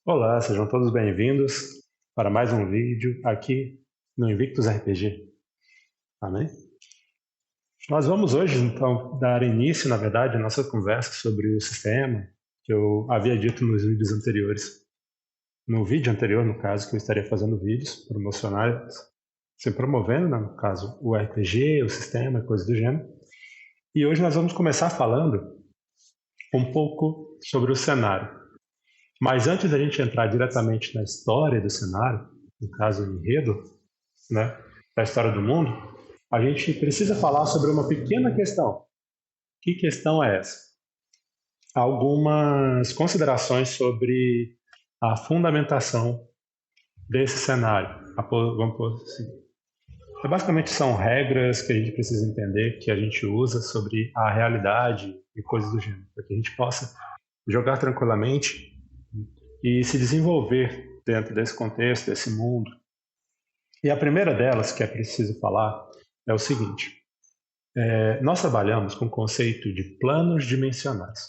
Olá, sejam todos bem-vindos para mais um vídeo aqui no Invictus RPG. Amém? Nós vamos hoje, então, dar início, na verdade, à nossa conversa sobre o sistema que eu havia dito nos vídeos anteriores. No vídeo anterior, no caso, que eu estaria fazendo vídeos promocionais, se promovendo, né, no caso, o RPG, o sistema e coisas do gênero. E hoje nós vamos começar falando um pouco sobre o cenário. Mas antes da gente entrar diretamente na história do cenário, no caso o enredo, né, da história do mundo, a gente precisa falar sobre uma pequena questão. Que questão é essa? Algumas considerações sobre a fundamentação desse cenário. Vamos pôr assim. Basicamente são regras que a gente precisa entender, que a gente usa sobre a realidade e coisas do gênero, para que a gente possa jogar tranquilamente e se desenvolver dentro desse contexto, desse mundo. E a primeira delas, que é preciso falar, é o seguinte. Nós trabalhamos com o conceito de planos dimensionais.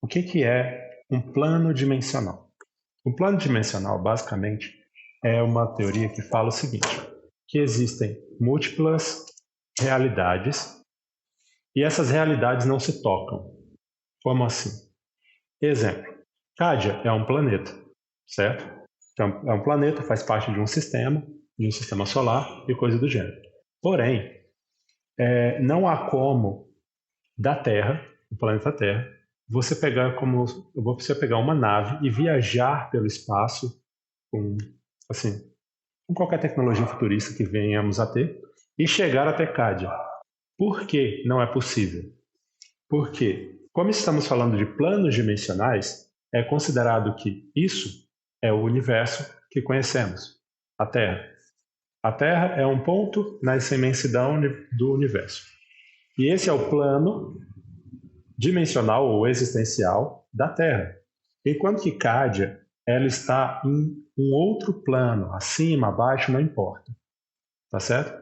O que é um plano dimensional? Um plano dimensional, basicamente, é uma teoria que fala o seguinte, que existem múltiplas realidades e essas realidades não se tocam. Como assim? Exemplo, Cádia é um planeta, certo? Então, é um planeta, faz parte de um sistema solar e coisa do gênero. Porém, não há como da Terra, do planeta Terra, você pegar uma nave e viajar pelo espaço com qualquer tecnologia futurista que venhamos a ter e chegar até Cádia. Por que não é possível? Porque, como estamos falando de planos dimensionais, é considerado que isso é o universo que conhecemos, a Terra. A Terra é um ponto nessa imensidão do universo. E esse é o plano dimensional ou existencial da Terra. Enquanto que Cádia, ela está em um outro plano, acima, abaixo, não importa. Tá certo?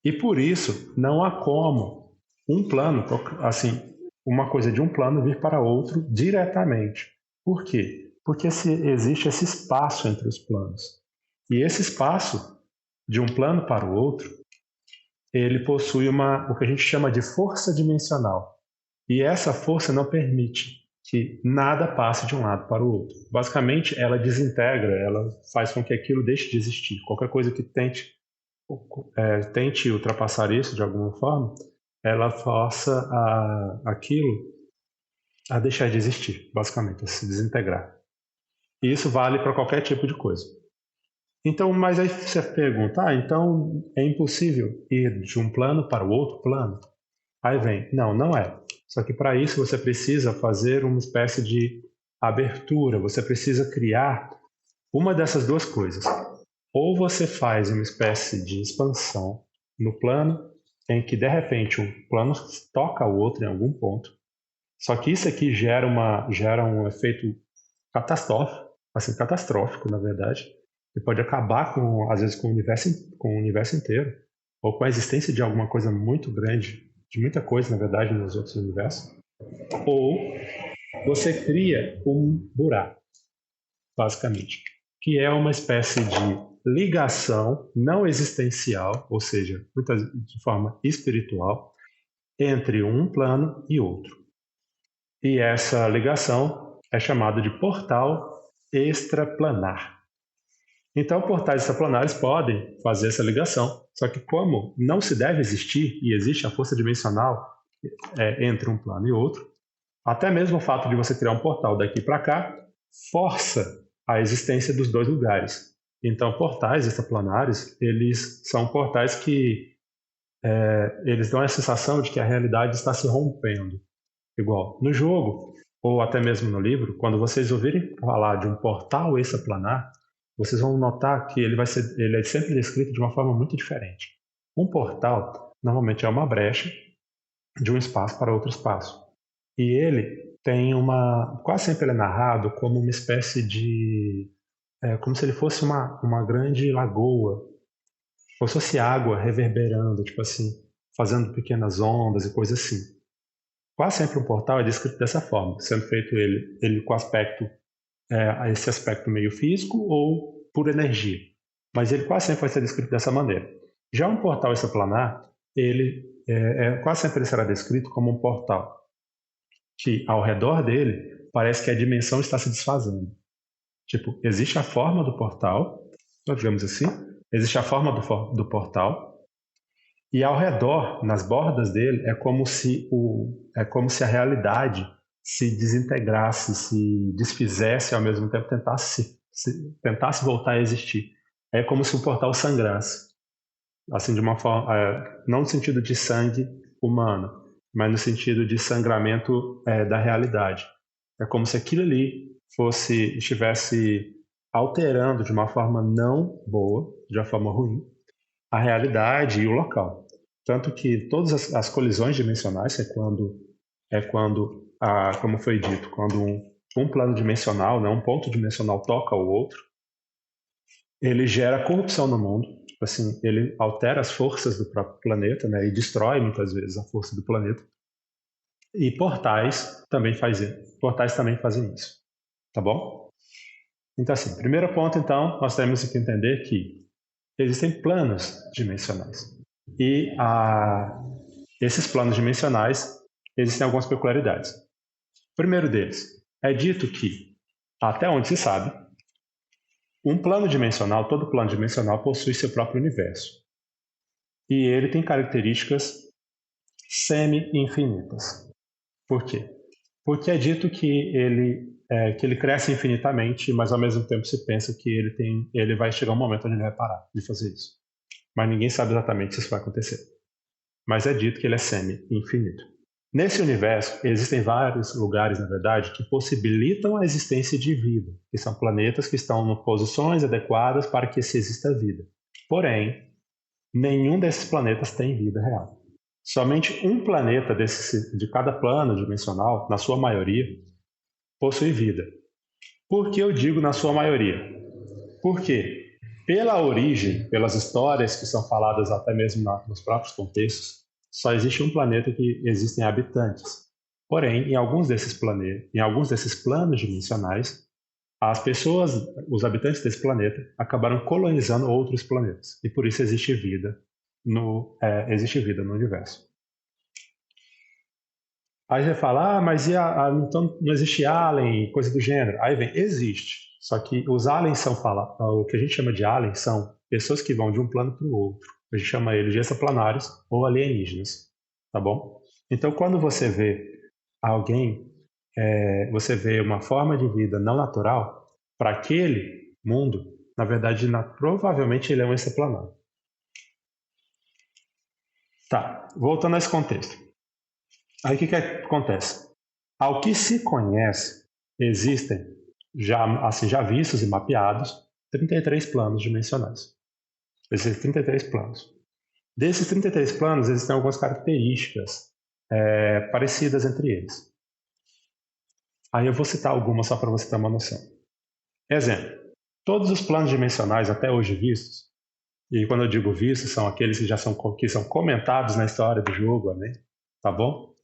E por isso, não há como um plano, assim, uma coisa de um plano vir para outro diretamente. Por quê? Porque existe esse espaço entre os planos. E esse espaço, de um plano para o outro, ele possui o que a gente chama de força dimensional. E essa força não permite que nada passe de um lado para o outro. Basicamente, ela desintegra, ela faz com que aquilo deixe de existir. Qualquer coisa que tente ultrapassar isso de alguma forma, ela força aquilo a deixar de existir, basicamente, a se desintegrar. E isso vale para qualquer tipo de coisa. Então, mas aí você pergunta, então é impossível ir de um plano para o outro plano? Aí vem, não é. Só que para isso você precisa fazer uma espécie de abertura, você precisa criar uma dessas duas coisas. Ou você faz uma espécie de expansão no plano, em que de repente um plano toca o outro em algum ponto. Só que isso aqui gera um efeito catastrófico, na verdade, que pode acabar às vezes com o universo inteiro, ou com a existência de alguma coisa muito grande, de muita coisa, na verdade, nos outros universos. Ou você cria um buraco, basicamente, que é uma espécie de ligação não existencial, ou seja, de forma espiritual, entre um plano e outro. E essa ligação é chamada de portal extraplanar. Então, portais extraplanares podem fazer essa ligação, só que como não se deve existir e existe a força dimensional entre um plano e outro, até mesmo o fato de você criar um portal daqui para cá força a existência dos dois lugares. Então, portais extraplanares, eles são portais que eles dão a sensação de que a realidade está se rompendo. Igual no jogo, ou até mesmo no livro, quando vocês ouvirem falar de um portal extraplanar, vocês vão notar que ele é sempre descrito de uma forma muito diferente. Um portal, normalmente, é uma brecha de um espaço para outro espaço. E ele tem quase sempre ele é narrado como uma espécie de... como se ele fosse uma grande lagoa, como se fosse água reverberando, tipo assim, fazendo pequenas ondas e coisas assim. Quase sempre um portal é descrito dessa forma, sendo feito ele com aspecto esse aspecto meio físico ou por energia. Mas ele quase sempre vai ser descrito dessa maneira. Já um portal extraplanar, ele quase sempre será descrito como um portal que, ao redor dele, parece que a dimensão está se desfazendo. Tipo, existe a forma do portal, digamos assim, existe a forma do portal, e ao redor, nas bordas dele, é como se a realidade se desintegrasse, se desfizesse, ao mesmo tempo tentasse voltar a existir. É como se o portal sangrasse, assim, de uma forma, não no sentido de sangue humano, mas no sentido de sangramento da realidade. É como se aquilo ali estivesse alterando de uma forma não boa, de uma forma ruim, a realidade e o local. Tanto que todas as colisões dimensionais como foi dito, quando um plano dimensional, né, um ponto dimensional toca o outro, ele gera corrupção no mundo. Tipo assim, ele altera as forças do próprio planeta, né, e destrói muitas vezes a força do planeta. E portais também fazem isso. Tá bom? Então, assim, primeiro ponto, então, nós temos que entender que existem planos dimensionais. E esses planos dimensionais existem algumas peculiaridades. O primeiro deles, é dito que, até onde se sabe, todo plano dimensional possui seu próprio universo. E ele tem características semi-infinitas. Por quê? Porque é dito que ele cresce infinitamente, mas ao mesmo tempo se pensa que ele vai chegar um momento onde ele vai parar de fazer isso. Mas ninguém sabe exatamente se isso vai acontecer. Mas é dito que ele é semi-infinito. Nesse universo, existem vários lugares, na verdade, que possibilitam a existência de vida, que são planetas que estão em posições adequadas para que se exista vida. Porém, nenhum desses planetas tem vida real. Somente um planeta de cada plano dimensional, na sua maioria, possui vida. Por que eu digo na sua maioria? Porque, pela origem, pelas histórias que são faladas até mesmo nos próprios contextos, só existe um planeta que existem habitantes. Porém, em alguns desses planos dimensionais, os habitantes desse planeta, acabaram colonizando outros planetas. E por isso existe vida no universo. Aí você fala, mas então não existe alien, coisa do gênero. Aí vem, existe. Só que os aliens o que a gente chama de aliens são pessoas que vão de um plano para o outro. A gente chama eles de extraplanários ou alienígenas, tá bom? Então, quando você vê você vê uma forma de vida não natural, para aquele mundo, na verdade, provavelmente ele é um extraplanário. Tá, voltando a esse contexto. Aí o que acontece? Ao que se conhece, existem, já vistos e mapeados, 33 planos dimensionais. Esses 33 planos. Desses 33 planos, existem algumas características parecidas entre eles. Aí eu vou citar algumas só para você ter uma noção. Exemplo, todos os planos dimensionais até hoje vistos, e quando eu digo vistos, são aqueles que são comentados na história do jogo, né? Tá bom?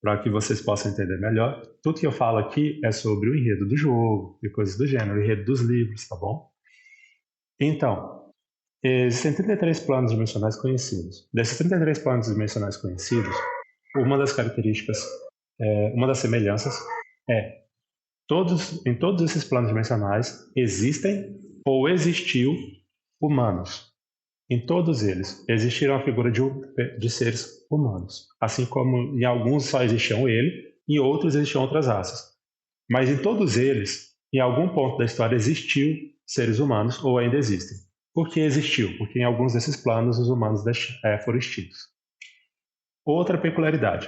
Para que vocês possam entender melhor. Tudo que eu falo aqui é sobre o enredo do jogo e coisas do gênero, o enredo dos livros, tá bom? Então, existem 33 planos dimensionais conhecidos. Desses 33 planos dimensionais conhecidos, uma das características, uma das semelhanças em todos esses planos dimensionais existem ou existiu humanos. Em todos eles existiram a figura de seres humanos, assim como em alguns só existiam ele, em outros existiam outras raças. Mas em todos eles, em algum ponto da história existiu seres humanos ou ainda existem. Por que existiu? Porque em alguns desses planos os humanos foram extintos. Outra peculiaridade.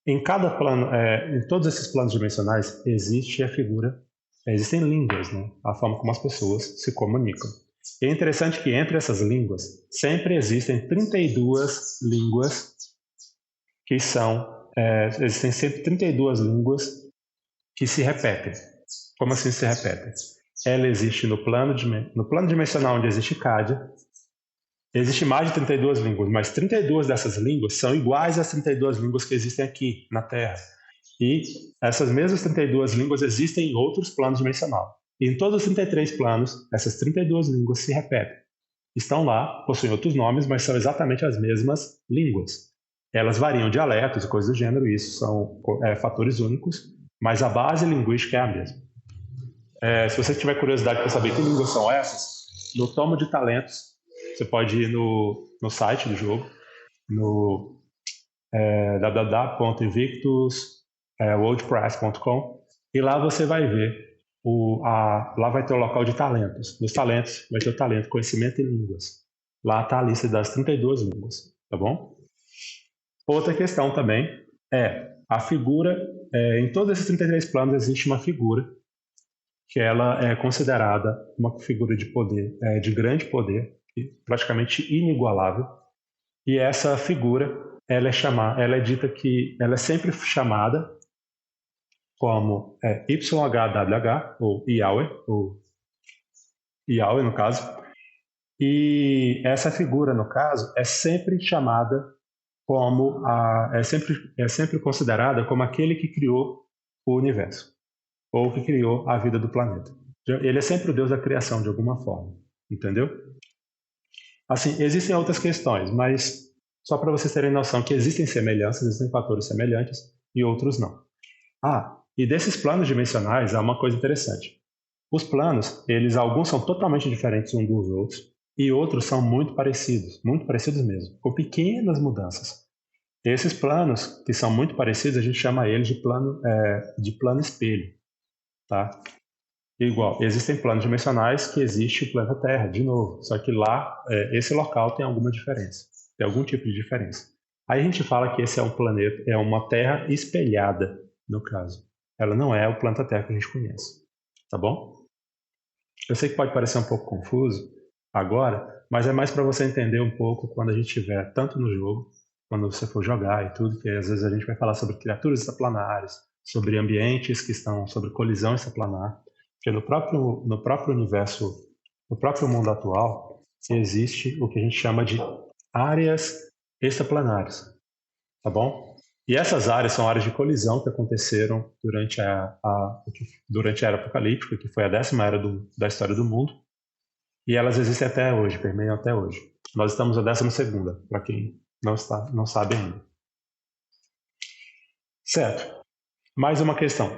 Em cada plano, em todos esses planos dimensionais existem línguas, né? A forma como as pessoas se comunicam. E é interessante que entre essas línguas sempre existem 32 línguas existem sempre 32 línguas que se repetem. Como assim se repetem? Ela existe no plano dimensional onde existe Cádia. Existe mais de 32 línguas, mas 32 dessas línguas são iguais às 32 línguas que existem aqui na Terra. E essas mesmas 32 línguas existem em outros planos dimensionais. E em todos os 33 planos, essas 32 línguas se repetem. Estão lá, possuem outros nomes, mas são exatamente as mesmas línguas. Elas variam dialetos e coisas do gênero, e isso são fatores únicos, mas a base linguística é a mesma. Se você tiver curiosidade para saber que línguas são essas, no tomo de talentos, você pode ir no site do jogo, no www.invictus.wordpress.com, e lá você vai ver, lá vai ter o local de talentos. Nos talentos vai ter o talento conhecimento em línguas. Lá está a lista das 32 línguas, tá bom? Outra questão também é a figura, em todos esses 33 planos existe uma figura que ela é considerada uma figura de poder, de grande poder, praticamente inigualável, e essa figura ela é dita que ela é sempre chamada como YHWH, ou Yahweh no caso, e essa figura no caso é sempre chamada como é sempre considerada como aquele que criou o universo, ou que criou a vida do planeta. Ele é sempre o Deus da criação, de alguma forma, entendeu? Assim, existem outras questões, mas só para vocês terem noção que existem semelhanças, existem fatores semelhantes e outros não. E desses planos dimensionais há uma coisa interessante. Os planos, alguns são totalmente diferentes uns dos outros e outros são muito parecidos mesmo, com pequenas mudanças. Esses planos, que são muito parecidos, a gente chama eles de plano espelho, tá? Igual, existem planos dimensionais que existe o planeta Terra, de novo, só que lá, esse local tem alguma diferença, tem algum tipo de diferença. Aí a gente fala que esse é um planeta, é uma Terra espelhada, no caso. Ela não é o planeta Terra que a gente conhece, tá bom? Eu sei que pode parecer um pouco confuso agora, mas é mais para você entender um pouco quando a gente estiver tanto no jogo, quando você for jogar e tudo, que às vezes a gente vai falar sobre criaturas extraplanares, sobre ambientes que estão sobre colisão extraplanar, porque no próprio universo, no próprio mundo atual, existe o que a gente chama de áreas extraplanares, tá bom? E essas áreas são áreas de colisão que aconteceram durante a era apocalíptica, que foi a 10ª era da história do mundo, e elas existem até hoje, permeiam até hoje. Nós estamos na 12ª, para quem não sabe ainda. Certo. Mais uma questão.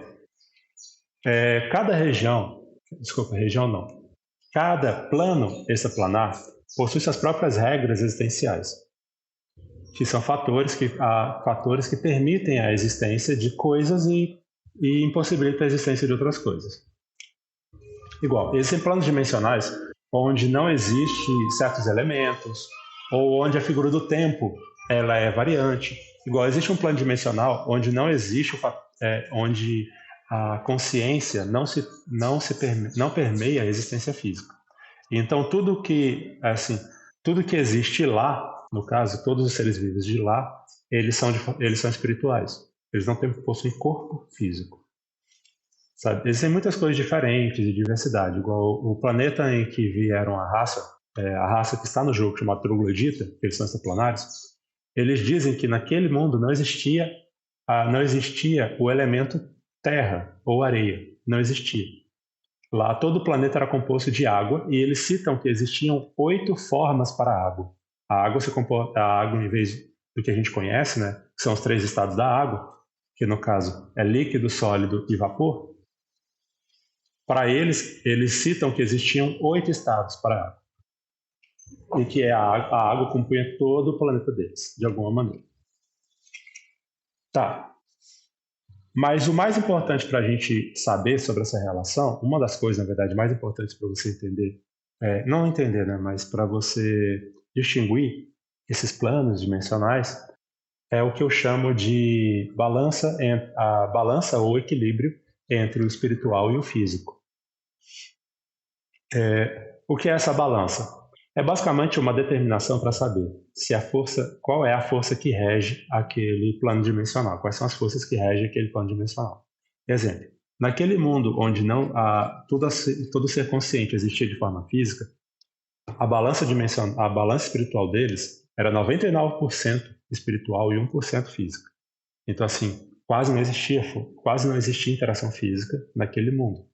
Cada plano extraplanar possui suas próprias regras existenciais, que são fatores que permitem a existência de coisas e impossibilitam a existência de outras coisas. Igual, existem planos dimensionais onde não existem certos elementos, ou onde a figura do tempo ela é variante. Igual, existe um plano dimensional onde não existe, onde a consciência não permeia a existência física. Então, tudo que existe lá, no caso, todos os seres vivos de lá, eles são espirituais. Eles não possuem corpo físico. Sabe? Existem muitas coisas diferentes de diversidade, igual o planeta em que vieram a raça que está no jogo, chamada Troglodita, que eles são extraplanários, eles dizem que naquele mundo não existia o elemento terra ou areia, não existia. Lá todo o planeta era composto de água e eles citam que existiam 8 formas para a água. A água, em vez do que a gente conhece, né, que são os 3 estados da água, que no caso é líquido, sólido e vapor, para eles citam que existiam 8 estados para a água. E que a água compunha todo o planeta deles, de alguma maneira. Tá. Mas o mais importante para a gente saber sobre essa relação, uma das coisas, na verdade, mais importantes para você entender, não entender, né, mas para você distinguir esses planos dimensionais, é o que eu chamo de a balança ou equilíbrio entre o espiritual e o físico. O que é essa balança? É basicamente uma determinação para saber qual é a força que rege aquele plano dimensional, quais são as forças que regem aquele plano dimensional. Exemplo, naquele mundo onde todo ser consciente existia de forma física, a balança espiritual deles era 99% espiritual e 1% física. Então, assim, quase não existia interação física naquele mundo.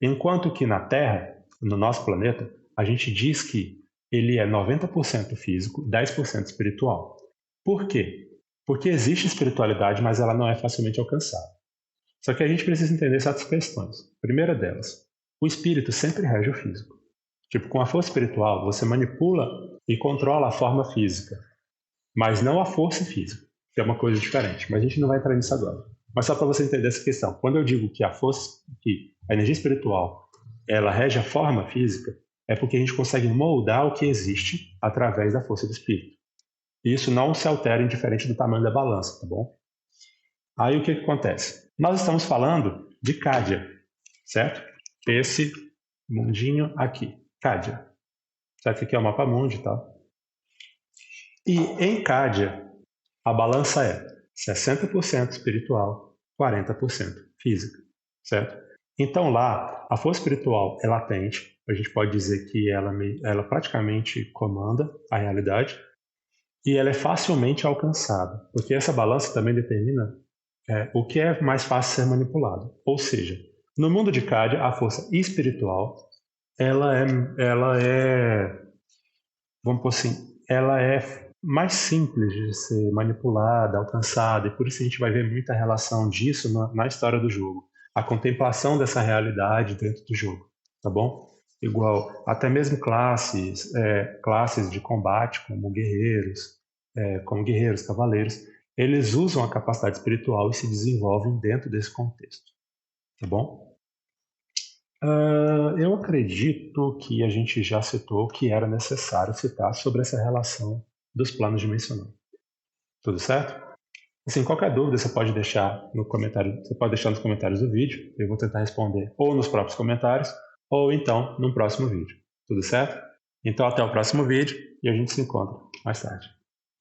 Enquanto que na Terra, no nosso planeta, a gente diz que ele é 90% físico, 10% espiritual. Por quê? Porque existe espiritualidade, mas ela não é facilmente alcançável. Só que a gente precisa entender certas questões. Primeira delas, o espírito sempre rege o físico. Tipo, com a força espiritual, você manipula e controla a forma física, mas não a força física, que é uma coisa diferente. Mas a gente não vai entrar nisso agora. Mas só para você entender essa questão, quando eu digo que a energia espiritual, ela rege a forma física, é porque a gente consegue moldar o que existe através da força do espírito. E isso não se altera indiferente do tamanho da balança, tá bom? Aí o que acontece? Nós estamos falando de Cádia, certo? Esse mundinho aqui, Cádia. Certo que aqui é o mapa mundi e tal. E em Cádia, a balança é 60% espiritual, 40% física, certo? Então lá, a força espiritual é latente, a gente pode dizer que ela praticamente comanda a realidade, e ela é facilmente alcançada, porque essa balança também determina o que é mais fácil ser manipulado. Ou seja, no mundo de Cádia, a força espiritual, vamos por assim, ela é mais simples de ser manipulada, alcançada, e por isso a gente vai ver muita relação disso na história do jogo. A contemplação dessa realidade dentro do jogo, tá bom? Igual, até mesmo classes de combate, como guerreiros, cavaleiros, eles usam a capacidade espiritual e se desenvolvem dentro desse contexto, tá bom? Eu acredito que a gente já citou que era necessário citar sobre essa relação dos planos dimensionais. Tudo certo? Assim, qualquer dúvida você pode deixar nos comentários do vídeo. Eu vou tentar responder ou nos próprios comentários ou então no próximo vídeo. Tudo certo? Então até o próximo vídeo e a gente se encontra mais tarde.